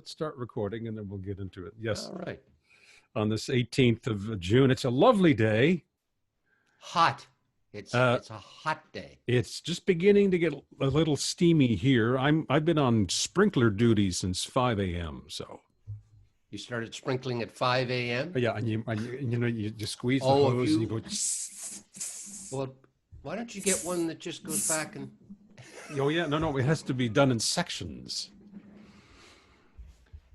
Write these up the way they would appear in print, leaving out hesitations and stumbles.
let's start recording and then we'll get into it. Yes. All right. On this 18th of June. It's a lovely day. Hot. It's a hot day. It's just beginning to get a little steamy here. I've been on sprinkler duty since 5 a.m. So you started sprinkling at 5 a.m.? Yeah, and you just squeeze the hose and you go. Well, why don't you get one that just goes back and... Oh yeah, no, it has to be done in sections.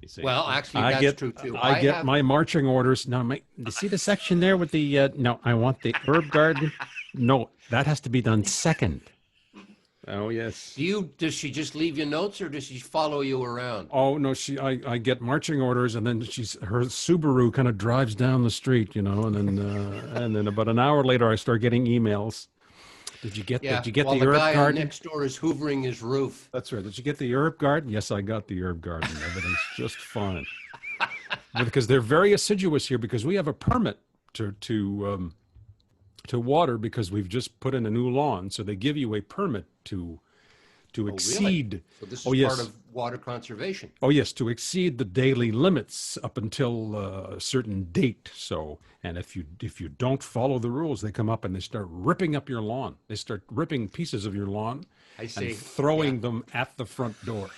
You see, well, actually, that's true too. I get my marching orders. Now, you see the section there with the, no, I want the herb garden. No, that has to be done second. Oh, yes. Does she just leave you notes or does she follow you around? Oh, no, I get marching orders and then her Subaru kind of drives down the street, and then about an hour later I start getting emails. Did you get the herb garden? The guy next door is hoovering his roof. That's right. Did you get the herb garden? Yes, I got the herb garden. Everything's just fine. Because they're very assiduous here because we have a permit to water because we've just put in a new lawn. So they give you a permit to exceed. Really? So this is part of water conservation. Oh yes, to exceed the daily limits up until a certain date. So, and if you don't follow the rules, they come up and they start ripping up your lawn. They start ripping pieces of your lawn and throwing them at the front door.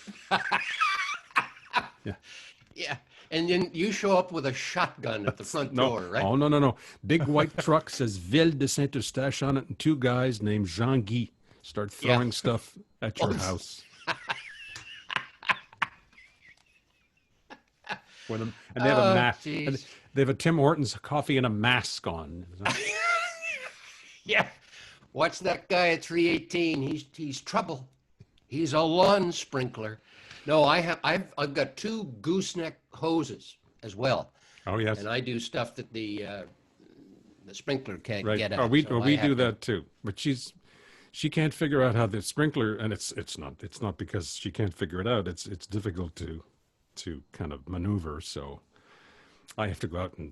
Yeah. And then you show up with a shotgun at the front door, right? Oh, no. Big white truck says Ville de Saint-Eustache on it, and two guys named Jean-Guy start throwing stuff at your house. And they have a mask. And they have a Tim Hortons coffee and a mask on. Yeah. Watch that guy at 318. He's trouble. He's a lawn sprinkler. No, I've got two gooseneck hoses as well. Oh yes. And I do stuff that the sprinkler can't get out. We do that too. But she can't figure out how the sprinkler, and it's not because she can't figure it out. It's difficult to kind of maneuver. So I have to go out and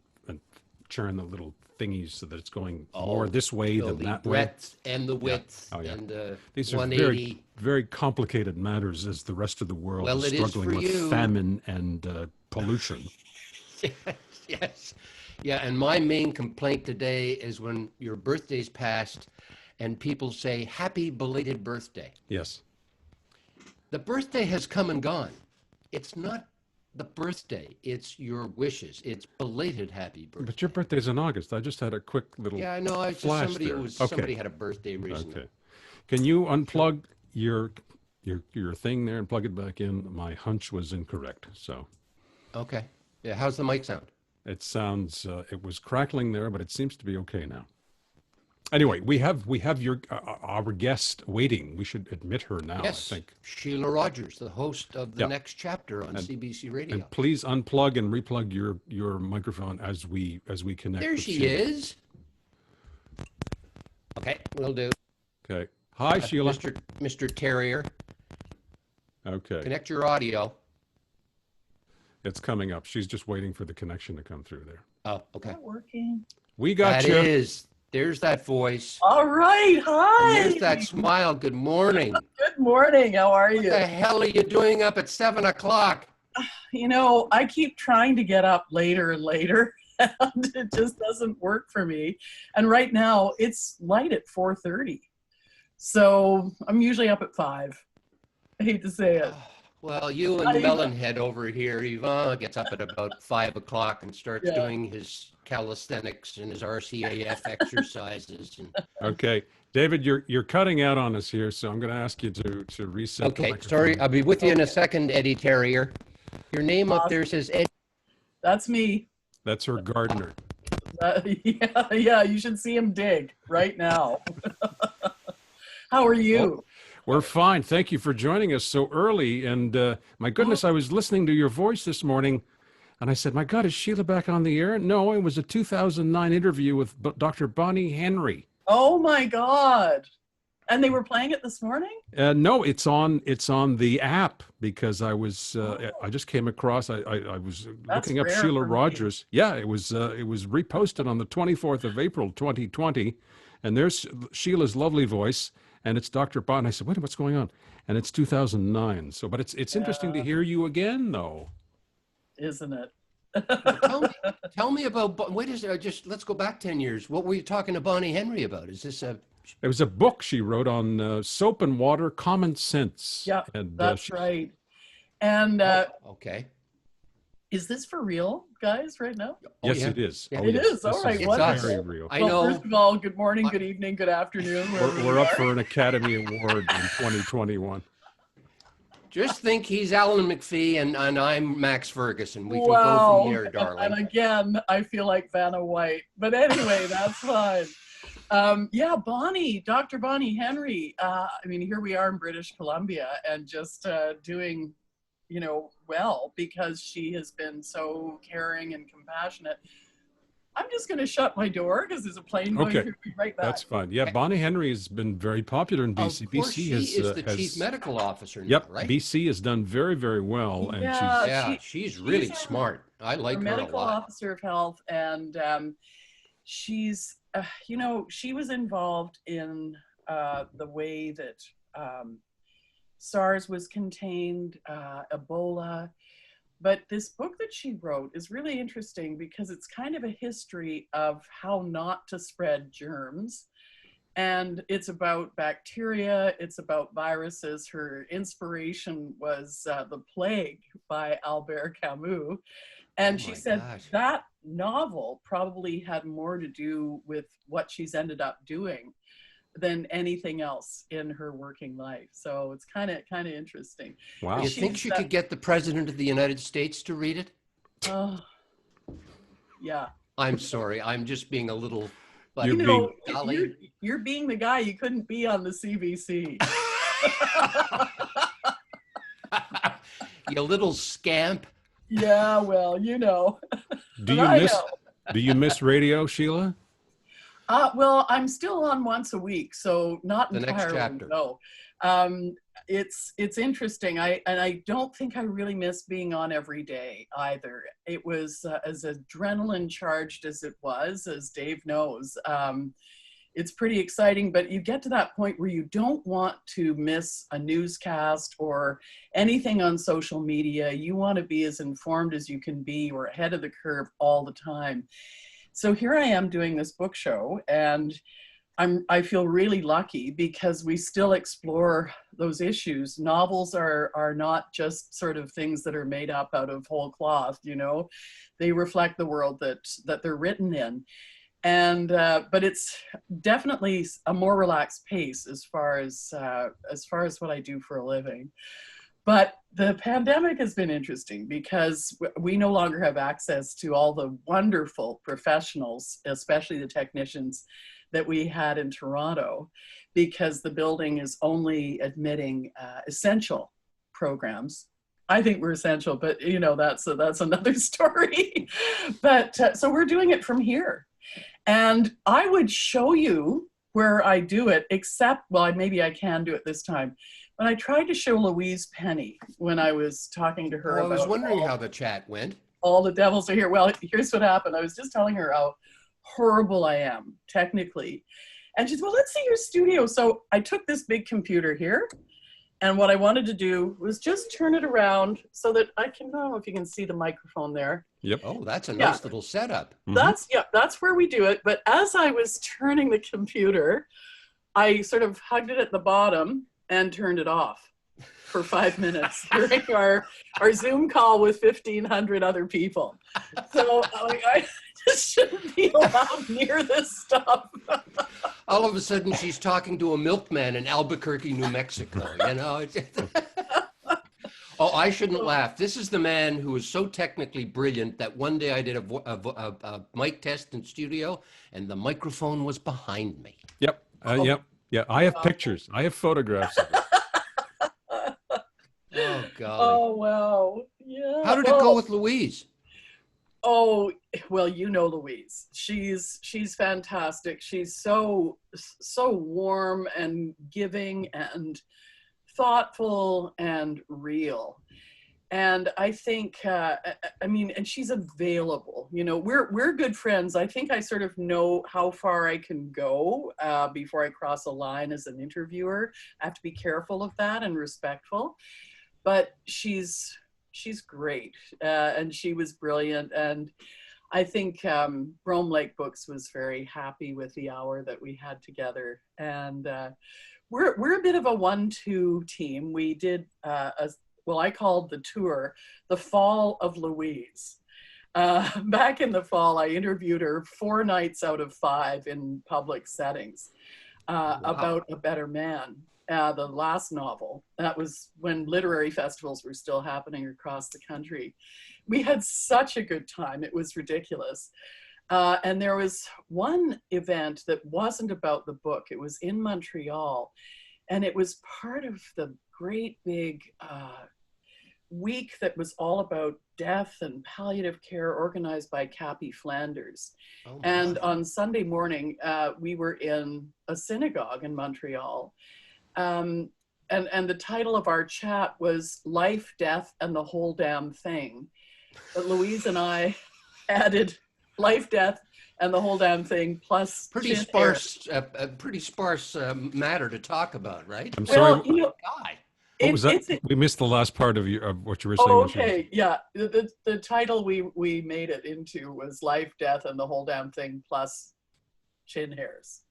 churn the little thingies so that it's going more this way than that way. The breadth and the width and the these are very, very complicated matters as the rest of the world is struggling with famine and pollution. Yes. Yeah, and my main complaint today is when your birthday's passed and people say, happy belated birthday. Yes. The birthday has come and gone. It's not the birthday, it's your wishes. It's belated happy birthday. But your birthday's in August. I just had a quick little I know. I just somebody had a birthday recently. Okay. Can you unplug your thing there and plug it back in? My hunch was incorrect. So. Okay. Yeah. How's the mic sound? It sounds. It was crackling there, but it seems to be okay now. Anyway, we have our guest waiting. We should admit her now. Yes, I think Shelagh Rogers, the host of the next chapter on CBC Radio. And please unplug and replug your microphone as we connect. There she is. Okay, will do. Okay. Hi, Shelagh. Mr. Terrier. Okay. Connect your audio. It's coming up. She's just waiting for the connection to come through there. Oh, okay. Not working. We got you. That is. There's that voice. All right. Hi. And there's that smile. Good morning. Good morning. How are you? What the hell are you doing up at 7 o'clock? I keep trying to get up later and later, and it just doesn't work for me. And right now, it's light at 4:30. So I'm usually up at 5. I hate to say it. Well, you and Melonhead over here, Yvonne gets up at about 5 o'clock and starts doing his calisthenics and his RCAF exercises. Okay, David, you're cutting out on us here, so I'm going to ask you to reset. Okay, sorry, I'll be with you in a second, Eddie Terrier. Your name up there says Eddie. That's me. That's her gardener. Yeah, you should see him dig right now. How are you? Well, we're fine. Thank you for joining us so early. And my goodness, I was listening to your voice this morning, and I said, my God, is Shelagh back on the air? No, it was a 2009 interview with Dr. Bonnie Henry. Oh, my God. And they were playing it this morning? No, it's on the app because I was I just came across I was looking up Shelagh Rogers. Yeah, it was reposted on the 24th of April 2020, and there's Sheilagh's lovely voice. And it's Dr. Bond. And I said, wait, what's going on? And it's 2009. So, but it's interesting to hear you again, though. isn't it? Tell me about, let's go back 10 years. What were you talking to Bonnie Henry about? Is this a, It was a book she wrote on soap and water, common sense. Yeah, And that's right. And okay. is this for real, guys, right now? yes, yeah. it is. Yeah. Oh, It yes. is. All This right, It's wonderful. very real. I Well, know. first of all, good morning, good evening, good afternoon. wherever We're you up are. for an Academy Award in 2021. Just think he's Alan McPhee and I'm Max Ferguson. We can go Wow. from here, darling. And again, I feel like Vanna White. But anyway, that's fine. Yeah, Bonnie, Dr. Bonnie Henry. I mean, here we are in British Columbia and just doing, well, because she has been so caring and compassionate. I'm just going to shut my door because there's a plane going Okay. through me right back. That's fine. Yeah, Bonnie Henry has been very popular in BC. Of course, BC she has, is the has- chief medical officer now, Yep, right? BC has done very, very well, and Yeah. Yeah, she's really our- smart. I like Our her a medical lot. officer of health, and she's, she was involved in the way that SARS was contained, Ebola. But this book that she wrote is really interesting because it's kind of a history of how not to spread germs. And it's about bacteria, it's about viruses. Her inspiration was The Plague by Albert Camus. And Oh she my said gosh. that novel probably had more to do with what she's ended up doing than anything else in her working life. So it's kind of interesting. wow. You think she could get the president of the United States to read it? Oh, yeah. I'm sorry. I'm just being a little. But You're You know, golly. you're being the guy you couldn't be on the CBC. You little scamp. Yeah, well, you know. Do But you I miss know. do you miss radio, Sheila? Well, I'm still on once a week, so not The next entirely. chapter. No, it's interesting. I don't think I really miss being on every day either. It was as adrenaline charged as it was, as Dave knows. It's pretty exciting, but you get to that point where you don't want to miss a newscast or anything on social media. You want to be as informed as you can be or ahead of the curve all the time. So here I am doing this book show, and I feel really lucky because we still explore those issues. Novels are not just sort of things that are made up out of whole cloth, they reflect the world that they're written in. And but it's definitely a more relaxed pace as far as what I do for a living. But the pandemic has been interesting because we no longer have access to all the wonderful professionals, especially the technicians that we had in Toronto, because the building is only admitting essential programs. I think we're essential, but that's another story. But so we're doing it from here. And I would show you where I do it, except, well, maybe I can do it this time. When I tried to show Louise Penny when I was talking to her I was about wondering how the chat went. all the devils are here. Well, here's what happened. I was just telling her how horrible I am technically. And she said, well, let's see your studio. So I took this big computer here. And what I wanted to do was just turn it around so that I don't know if you can see the microphone there. Yep. Oh, that's a Yeah. nice little setup. Mhm. That's where we do it. But as I was turning the computer, I sort of hugged it at the bottom and turned it off for 5 minutes during our Zoom call with 1,500 other people. So I just shouldn't be allowed near this stuff. All of a sudden, she's talking to a milkman in Albuquerque, New Mexico. Oh, I shouldn't laugh. This is the man who is so technically brilliant that one day I did a mic test in studio, and the microphone was behind me. Yep. Yep. Yeah. I have pictures. I have photographs of it. Oh, golly. Oh, wow. Yeah. How did it go with Louise? Oh, well, Louise. She's fantastic. She's so warm and giving and thoughtful and real. And I think, and she's available. We're good friends. I think I sort of know how far I can go before I cross a line as an interviewer. I have to be careful of that and respectful. But she's she's great, and she was brilliant. And I think Brome Lake Books was very happy with the hour that we had together. And we're a bit of a 1-2 team. We did well, I called the tour the Fall of Louise. Back in the fall, I interviewed her 4 nights out of 5 in public settings about A Better Man, the last novel. That was when literary festivals were still happening across the country. We had such a good time. It was ridiculous. And there was one event that wasn't about the book. It was in Montreal, and it was part of the great big week that was all about death and palliative care, organized by Cappy Flanders. Oh, And my. on Sunday morning, we were in a synagogue in Montreal. And the title of our chat was Life, Death, and the Whole Damn Thing. But Louise and I added Life, Death, and the Whole Damn Thing plus Pretty chin hair. sparse matter to talk about, right? I'm sorry. Well, you know, Guy. What was that? it's We missed the last part of what you were saying. oh, Michelle. okay, yeah. The title we made it into was Life, Death, and the Whole Damn Thing plus chin hairs.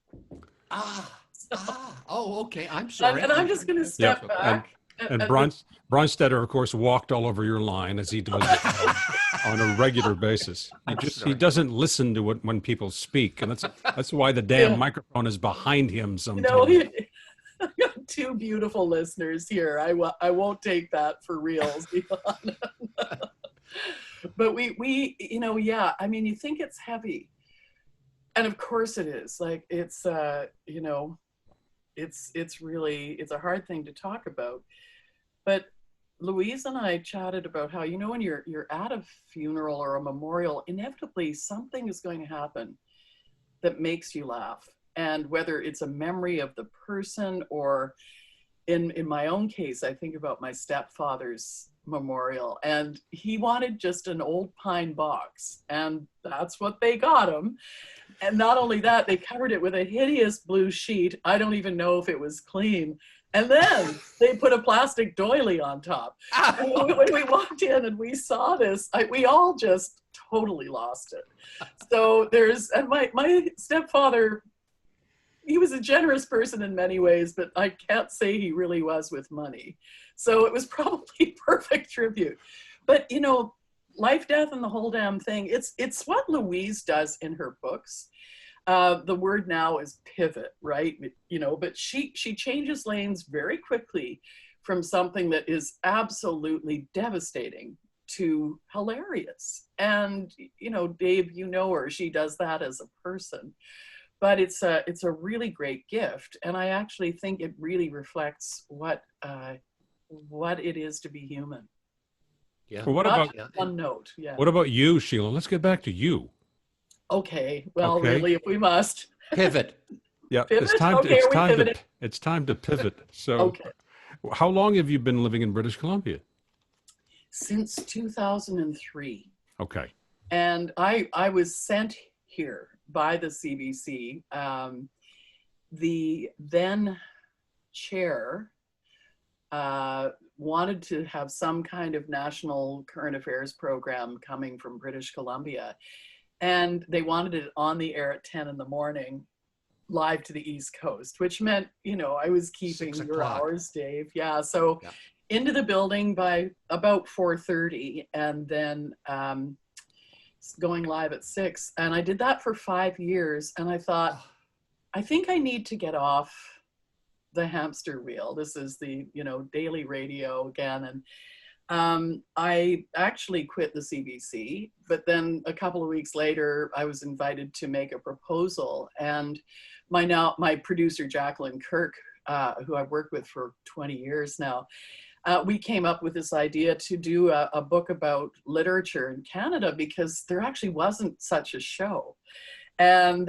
Oh, okay. I'm sorry. And I'm just going to step back. And Bronstetter, of course, walked all over your line as he does on a regular basis. He doesn't listen to it when people speak, and that's why the damn microphone is behind him sometimes. You know, I've got 2 beautiful listeners here. I won't take that for reals. But we you know, yeah, I mean, you think it's heavy, and of course it is. Like, it's you know, it's a hard thing to talk about. But Louise and I chatted about how, you know, when you're at a funeral or a memorial, inevitably something is going to happen that makes you laugh. And whether it's a memory of the person, or in my own case, I think about my stepfather's memorial, and he wanted just an old pine box, and that's what they got him. And not only that, they covered it with a hideous blue sheet. I don't even know if it was clean. And then they put a plastic doily on top. And when we walked in and we saw this, we all just totally lost it. So and my stepfather, he was a generous person in many ways, but I can't say he really was with money. So it was probably perfect tribute. But, you know, Life, Death, and the Whole Damn Thing, it's what Louise does in her books. The word now is pivot, right? You know, but she changes lanes very quickly from something that is absolutely devastating to hilarious. And, you know, Dave, you know her, she does that as a person. But it's a really great gift, and I actually think it really reflects what it is to be human. Yeah. Well, One note? Yeah. what about you, Sheila? Let's get back to you. Okay. Well, Okay. really, if we must. Pivot. Yeah, Pivot? it's time. Okay, It's time to pivot. So, Okay. how long have you been living in British Columbia? Since 2003. Okay. And I was sent here by the CBC. The then chair wanted to have some kind of national current affairs program coming from British Columbia. And they wanted it on the air at 10 in the morning, live to the East Coast, which meant, you know, I was keeping 6 your o'clock. hours, Dave. Yeah. So into the building by about 4:30, and then going live at 6. And I did that for 5 years. And I thought, I think I need to get off the hamster wheel. This is the, you know, daily radio again. And I actually quit the CBC, but then a couple of weeks later, I was invited to make a proposal. And my producer, Jacqueline Kirk, who I've worked with for 20 years now, we came up with this idea to do a book about literature in Canada, because there actually wasn't such a show. And,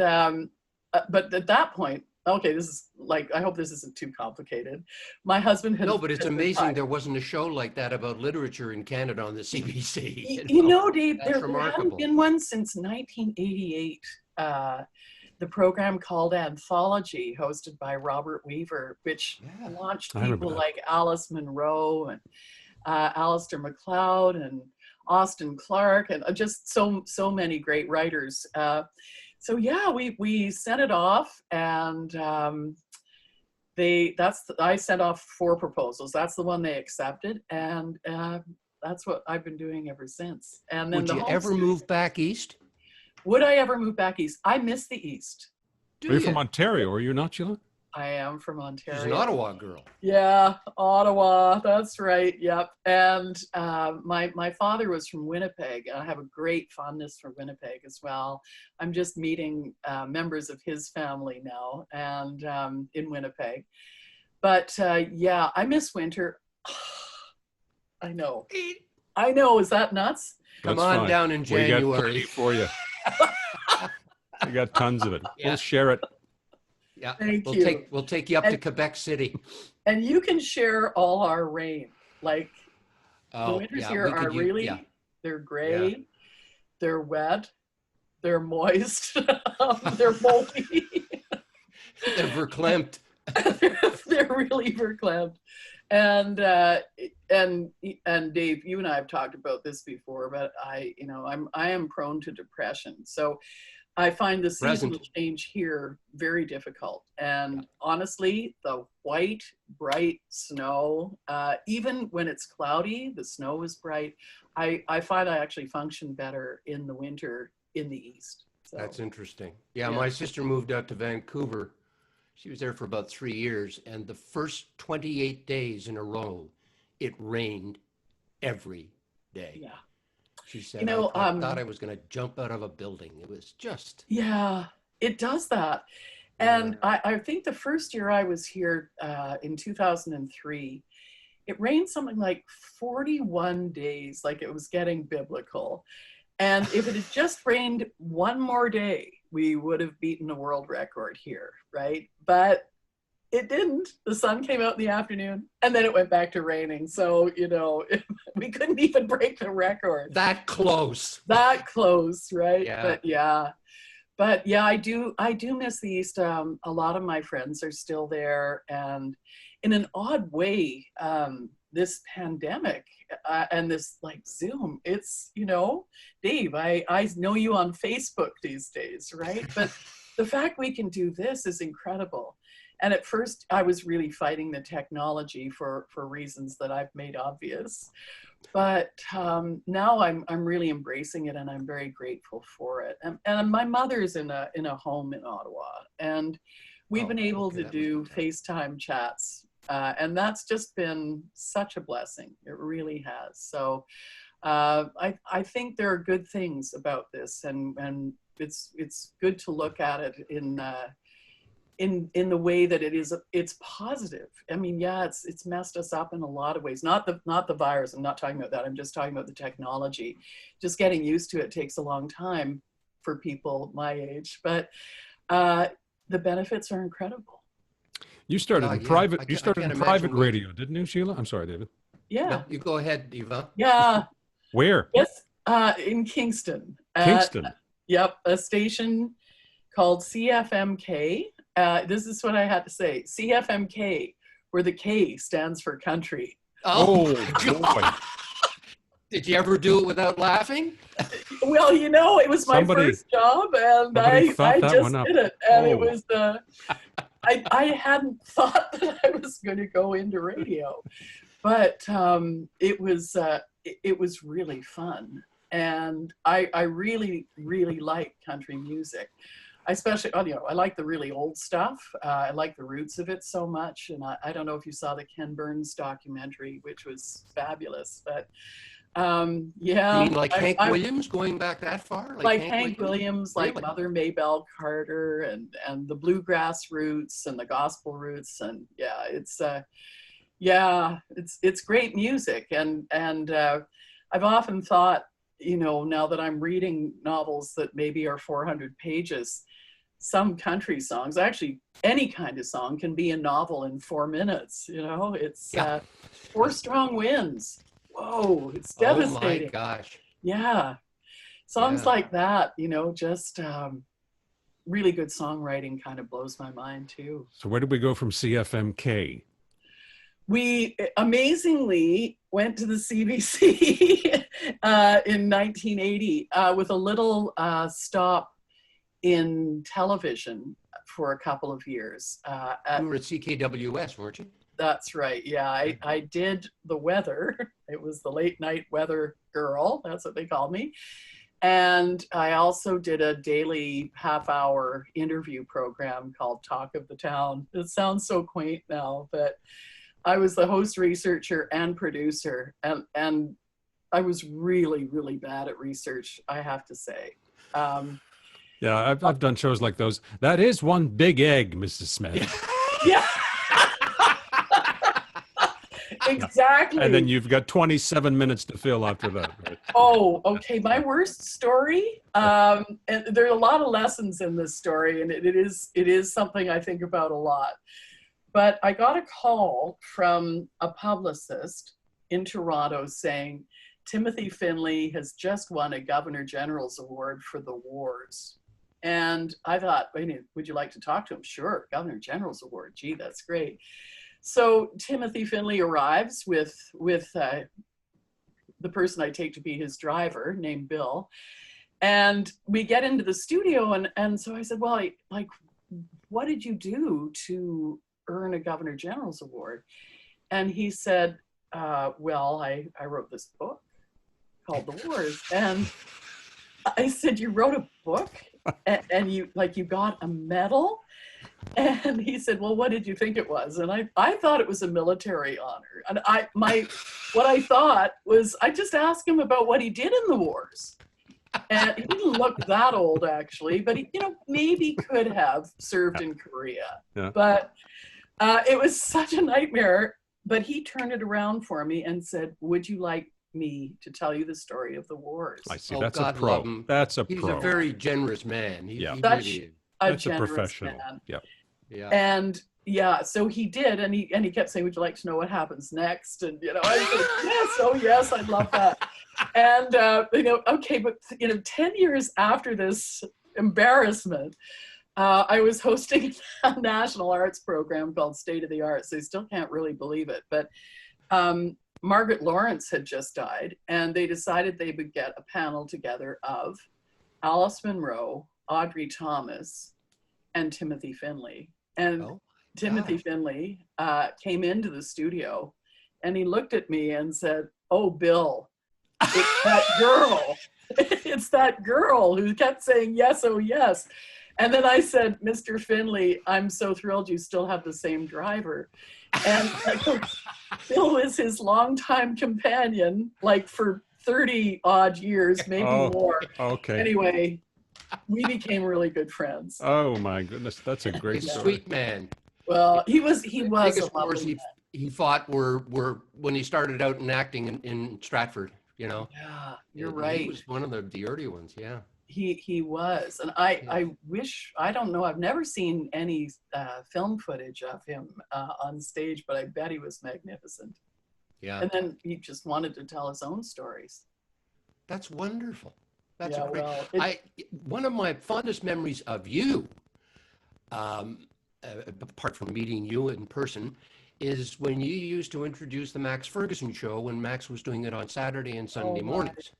but at that point, okay, this is like, I hope this isn't too complicated. My husband had— No, but it's amazing there wasn't a show like that about literature in Canada on the CBC. You know, Dave, That's there remarkable. hadn't been one since 1988. The program called Anthology, hosted by Robert Weaver, which launched I remember people that. like Alice Munro Alistair MacLeod and Austin Clark, and just so many great writers. So yeah, we sent it off, and I sent off 4 proposals. That's the one they accepted, and that's what I've been doing ever since. And then Would you ever move back east? Would I ever move back east? I miss the East. Are you from Ontario? Are you not, Sheila? I am from Ontario. She's an Ottawa girl. Yeah, Ottawa. That's right. Yep. And my father was from Winnipeg, and I have a great fondness for Winnipeg as well. I'm just meeting members of his family now, and in Winnipeg. But yeah, I miss winter. I know. Is that nuts? Come on fine. down in We January. got plenty for you. We got tons of it. Yeah. We'll share it. Yeah, Thank you. We'll take you up to Quebec City. And you can share all our rain. Like the winters yeah, here are really, they're gray, they're wet, they're moist, they're moldy. They're verklempt. They're really verklempt. And Dave, you and I have talked about this before, but I am prone to depression. So I find the seasonal change here very difficult. And honestly, the white, bright snow, even when it's cloudy, the snow is bright. I find I actually function better in the winter in the East. So, that's interesting. Yeah, my sister moved out to Vancouver. She was there for about 3 years, and the first 28 days in a row, it rained every day. Yeah. She said, I thought I was going to jump out of a building. It was just... Yeah, it does that. And I think the first year I was here in 2003, it rained something like 41 days, like it was getting biblical. And if it had just rained one more day, we would have beaten a world record here, right? But it didn't. The sun came out in the afternoon, and then it went back to raining. So, we couldn't even break the record. That close. That close, right? Yeah. But yeah, I do miss the East. A lot of my friends are still there, and in an odd way, this pandemic and this like Zoom, it's, Dave, I know you on Facebook these days, right? But the fact we can do this is incredible. And at first I was really fighting the technology for reasons that I've made obvious. But now I'm really embracing it, and I'm very grateful for it. And my mother's in a home in Ottawa, and we've been able to do FaceTime chats. And that's just been such a blessing. It really has. So I think there are good things about this, and it's good to look at it in the way that it's positive. I mean, yeah, it's messed us up in a lot of ways. Not the virus. I'm not talking about that. I'm just talking about the technology. Just getting used to it takes a long time for people my age, but the benefits are incredible. You started in private. You started in private radio, didn't you, Sheila? I'm sorry, David. Yeah. No, you go ahead, Eva. Yeah. Where? Yes, in Kingston. Kingston. Yep, a station called CFMK. This is what I had to say. CFMK, where the K stands for country. Oh boy. Did you ever do it without laughing? Well, it was my first job, and I just did it. And it was I hadn't thought that I was going to go into radio, but it was really fun, and I really, really like country music. I especially, I like the really old stuff. I like the roots of it so much, and I don't know if you saw the Ken Burns documentary, which was fabulous, but yeah. You mean like Hank Williams, going back that far? Like Hank Williams, like Mother Maybelle Carter, and the bluegrass roots and the gospel roots, and it's great music, and I've often thought, now that I'm reading novels that maybe are 400 pages, some country songs, actually any kind of song, can be a novel in 4 minutes. It's 4 Strong Winds. Whoa, it's devastating. Oh my gosh. Yeah. Songs like that, just really good songwriting kind of blows my mind too. So where did we go from CFMK? We amazingly went to the CBC in 1980 with a little stop in television for a couple of years. You were at CKWS, weren't you? That's right. Yeah, I did the weather. It was the late night weather girl. That's what they called me. And I also did a daily half-hour interview program called Talk of the Town. It sounds so quaint now, but I was the host, researcher, and producer. And I was really, really bad at research, I have to say. Yeah, I've done shows like those. That is one big egg, Mrs. Smith. Yeah. Exactly. And then you've got 27 minutes to fill after that. Right? Oh, okay. My worst story. And there are a lot of lessons in this story, and it is something I think about a lot. But I got a call from a publicist in Toronto saying Timothy Finley has just won a Governor General's Award for the wars. And I thought, would you like to talk to him? Sure, Governor General's Award. Gee, that's great. So Timothy Finley arrives with the person I take to be his driver, named Bill. And we get into the studio, and so I said, well, like, what did you do to earn a Governor General's Award? And he said, well, I wrote this book called The Wars. And I said, you wrote a book? And you got a medal? And he said, well, what did you think it was? And I thought it was a military honor. And what I thought was, I just asked him about what he did in the wars. And he didn't look that old, actually, but he, maybe could have served in Korea. Yeah. But it was such a nightmare. But he turned it around for me and said, would you like me to tell you the story of the wars? I see. Oh, That's God a pro. love him. That's a He's pro. a very generous man. Yeah. He That's really is. That's a generous professional. man. Yeah. Yeah. And yeah, so he did, and he kept saying, would you like to know what happens next? And I was like, yes, oh yes, I'd love that. And okay, but 10 years after this embarrassment, I was hosting a national arts program called State of the Arts. They still can't really believe it, but Margaret Lawrence had just died, and they decided they would get a panel together of Alice Munro, Audrey Thomas, and Timothy Finley. And Timothy Finley came into the studio, and he looked at me and said, oh, Bill, it's that girl. It's that girl who kept saying yes, oh yes. And then I said, Mr. Finley, I'm so thrilled you still have the same driver. And Bill was his longtime companion, like for 30 odd years, maybe more. Okay. Anyway, we became really good friends. Oh my goodness, that's a great He's a story. sweet man. Well, he was The a biggest wars lovely man. he fought were when he started out in acting in Stratford, Yeah, you're He right. was one of the early ones, yeah. He was, and I wish, I don't know, I've never seen any film footage of him on stage, but I bet he was magnificent. Yeah. And then he just wanted to tell his own stories. That's wonderful. That's Yeah, a great. well, One of my fondest memories of you, apart from meeting you in person, is when you used to introduce the Max Ferguson show when Max was doing it on Saturday and Sunday my. mornings,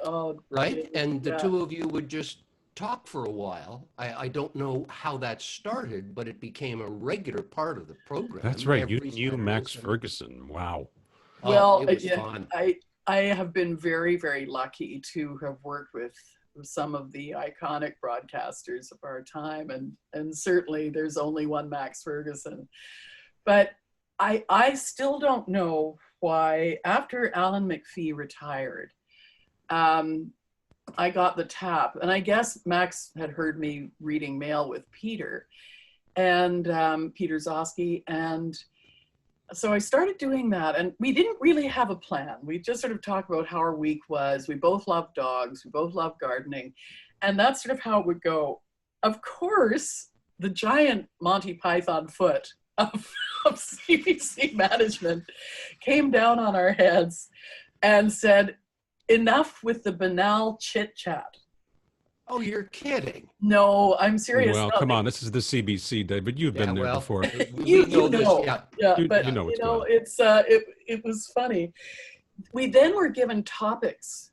Oh, right? And the yeah. two of you would just talk for a while. I don't know how that started, but it became a regular part of the program. That's right. You every knew Saturday Max and Sunday. Ferguson. Wow. Well, it was yeah, fun. I have been very, very lucky to have worked with some of the iconic broadcasters of our time, and certainly there's only one Max Ferguson. But I still don't know why, after Alan McPhee retired, I got the tap, and I guess Max had heard me reading mail with Peter and Peter Zosky, and so I started doing that, and we didn't really have a plan. We just sort of talked about how our week was. We both loved dogs. We both loved gardening, and that's sort of how it would go. Of course, the giant Monty Python foot of CBC management came down on our heads and said, enough with the banal chit chat. Oh, you're kidding. No, I'm serious. Well, No, come on, this is the CBC day, but you've Yeah, been there well, before. we know this. know. Yeah. Yeah, but You know what's going on. it was funny. We then were given topics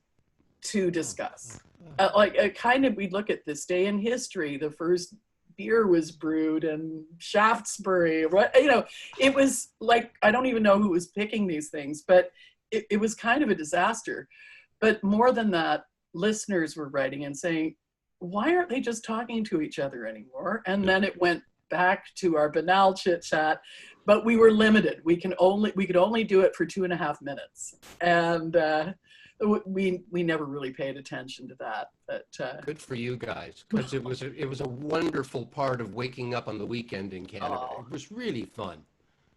to discuss. We'd look at this day in history. The first beer was brewed in Shaftesbury. It was like, I don't even know who was picking these things, but it was kind of a disaster. But more than that, listeners were writing and saying, why aren't they just talking to each other anymore? And then it went back to our banal chit chat, but we were limited. We could only do it for 2.5 minutes. And we never really paid attention to that. But Good for you guys, because it was a wonderful part of waking up on the weekend in Canada. It was really fun.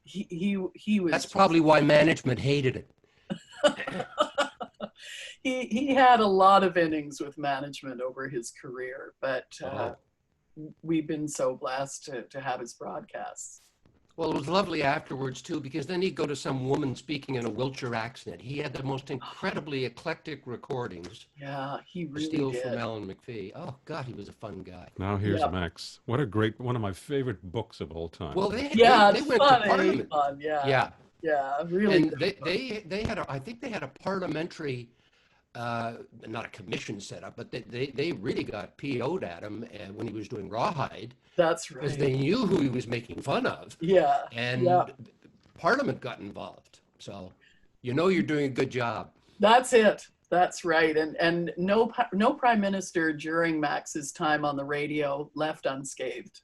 He was. That's probably why management hated it. He had a lot of innings with management over his career, but we've been so blessed to have his broadcasts. Well, it was lovely afterwards, too, because then he'd go to some woman speaking in a Wiltshire accent. He had the most incredibly eclectic recordings. Yeah, he really Steele did. from Alan McPhee. Oh, God, he was a fun guy. Now here's Max. What a great, one of my favorite books of all time. Well, they it's went fun, to Parliament. fun, Yeah. Yeah, really. And they had I think they had a parliamentary, not a commission set up, but they really got PO'd at him when he was doing Rawhide. That's right. Because they knew who he was making fun of. Yeah. And Parliament got involved. So you're doing a good job. That's it. That's right. And no prime minister during Max's time on the radio left unscathed.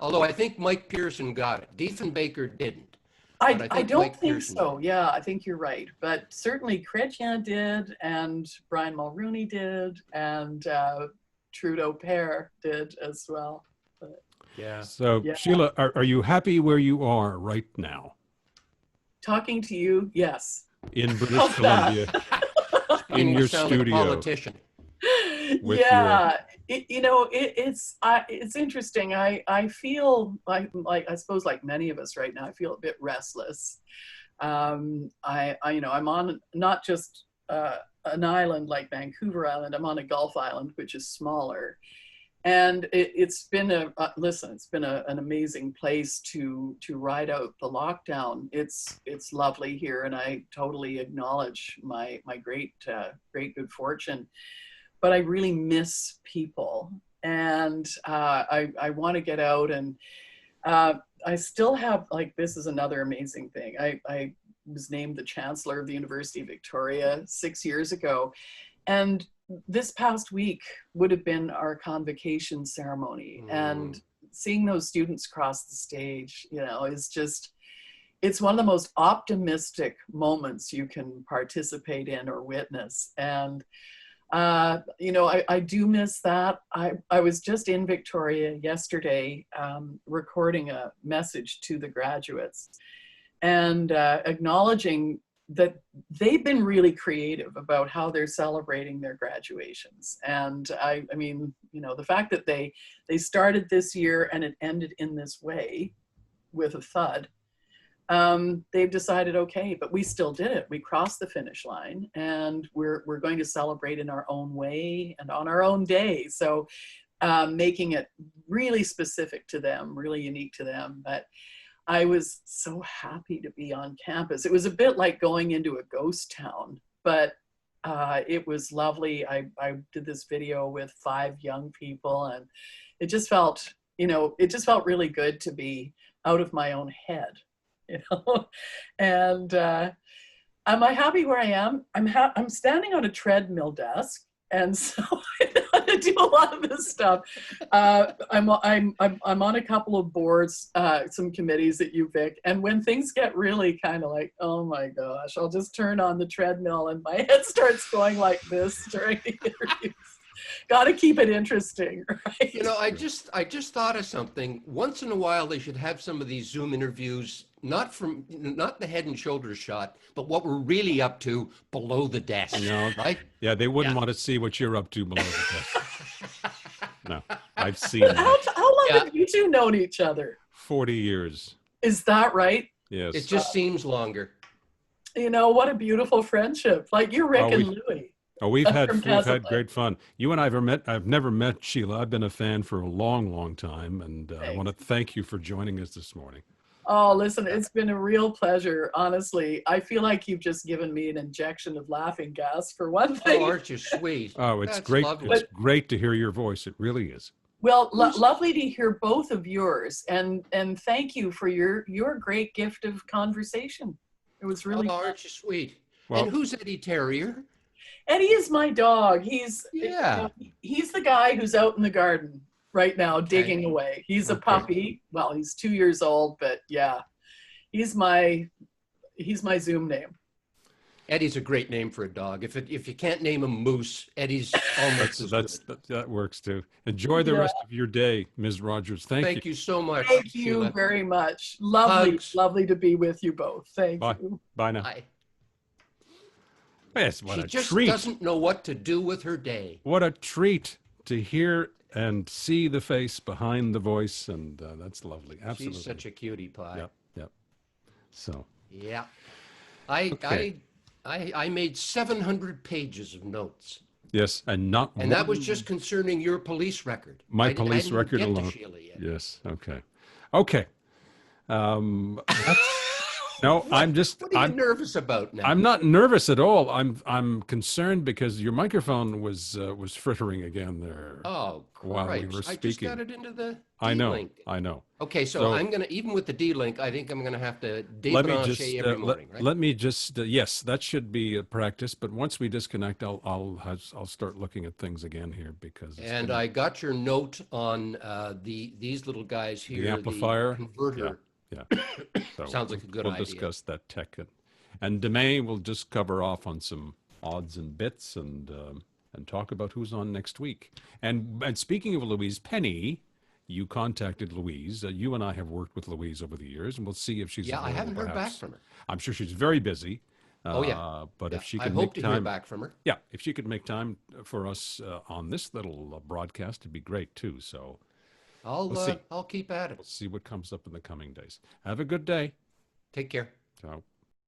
Although I think Mike Pearson got it. Diefenbaker didn't. I don't Mike think Pearson so. did. Yeah, I think you're right. But certainly Chrétien did, and Brian Mulrooney did, and Trudeau Père did as well. But, Yeah. So, Sheila, are you happy where you are right now? talking to you, yes. In British Columbia, in your studio. Like a politician. It's interesting. I feel like I suppose like many of us right now, I feel a bit restless. I'm on not just an island like Vancouver Island. I'm on a Gulf island, which is smaller, and it's been an amazing place to ride out the lockdown. It's lovely here, and I totally acknowledge my great good fortune. But I really miss people, and I want to get out. And I still have, this is another amazing thing. I was named the Chancellor of the University of Victoria 6 years ago, and this past week would have been our convocation ceremony. And seeing those students cross the stage, is just, it's one of the most optimistic moments you can participate in or witness. And I do miss that. I was just in Victoria yesterday recording a message to the graduates and acknowledging that they've been really creative about how they're celebrating their graduations. And I mean, the fact that they started this year and it ended in this way with a thud. They've decided, okay, but we still did it. We crossed the finish line, and we're going to celebrate in our own way and on our own day. So making it really specific to them, really unique to them. But I was so happy to be on campus. It was a bit like going into a ghost town, but it was lovely. I did this video with 5 young people, and it just felt really good to be out of my own head. And am I happy where I am? I'm standing on a treadmill desk, and so I do a lot of this stuff. I'm on a couple of boards, some committees at UVic, and when things get really kind of like, oh my gosh, I'll just turn on the treadmill and my head starts going like this during the interviews. Got to keep it interesting, right? I just thought of something. Once in a while, they should have some of these Zoom interviews, not the head and shoulders shot, but what we're really up to below the desk. Right? Yeah, they wouldn't want to see what you're up to below the desk. No, I've seen that. How long have you two known each other? 40 years. Is that right? Yes. It just seems longer. What a beautiful friendship. Like you're Rick and Louie. Oh, from we've had Casablanca. great fun. You and I have met. I've never met Sheila. I've been a fan for a long, long time, and I want to Thanks. thank you for joining us this morning. Oh, listen, Uh, it's been a real pleasure. Honestly, I feel like you've just given me an injection of laughing gas for one Oh, thing. aren't you sweet? Oh, it's That's great. It's lovely. But great to hear your voice. It really is. well, Who's lovely to hear both of yours, and thank you for your great gift of conversation. It was Oh, really fun. aren't you sweet? And Well, who's Eddie Terrier? Eddie is my dog. He's Yeah. he's the guy who's out in the garden right now Okay. digging away. He's a Okay. puppy. Well, he's 2 years old, but yeah, he's my Zoom name. Eddie's a great name for a dog. If you can't name him Moose, Eddie's almost as good. that works too. Enjoy the Yeah. rest of your day, Ms. Rogers. Thank you. Thank you so much, Thank you Sheila. very much. Lovely, Hugs. lovely to be with you both. Thank Bye. you. Bye now. Bye. Yes, what She a just treat. doesn't know what to do with her day. What a treat to hear and see the face behind the voice, and that's lovely. Absolutely. She's such a cutie pie. Yep. Yep. So Yeah. I Okay. I made 700 pages of notes. yes, and not And that was one- just concerning your police record. my I police hadn't record get to alone. Sheila yet. Yes. Okay. Okay. No, I'm just What are you nervous about now? I'm not nervous at all. I'm concerned because your microphone was frittering again there. Oh, While we Christ. were I just speaking. got it into the I know. D-Link. I know. Okay, so, So- I'm going to, even with the D-Link, I think I'm going to have to Let me debranche just every morning, right? let me just yes, that should be a practice. But once we disconnect, I'll start looking at things again here because it's And been- I got your note on these little guys here. the amplifier. Converter. Yeah. So Sounds like a good we'll idea. discuss that tech, and Demay will just cover off on some odds and bits and talk about who's on next week. And speaking of Louise Penny, you contacted Louise. You and I have worked with Louise over the years, and we'll see if she's Yeah, I available, haven't heard back perhaps. from her. I'm sure she's very busy. Oh, yeah. But Yeah, if she I can hope make to hear time, back from her. yeah, if she could make time for us on this little broadcast, it'd be great too. So We'll see. I'll keep at it. we'll see what comes up in the coming days. Have a good day. Take care. Ciao.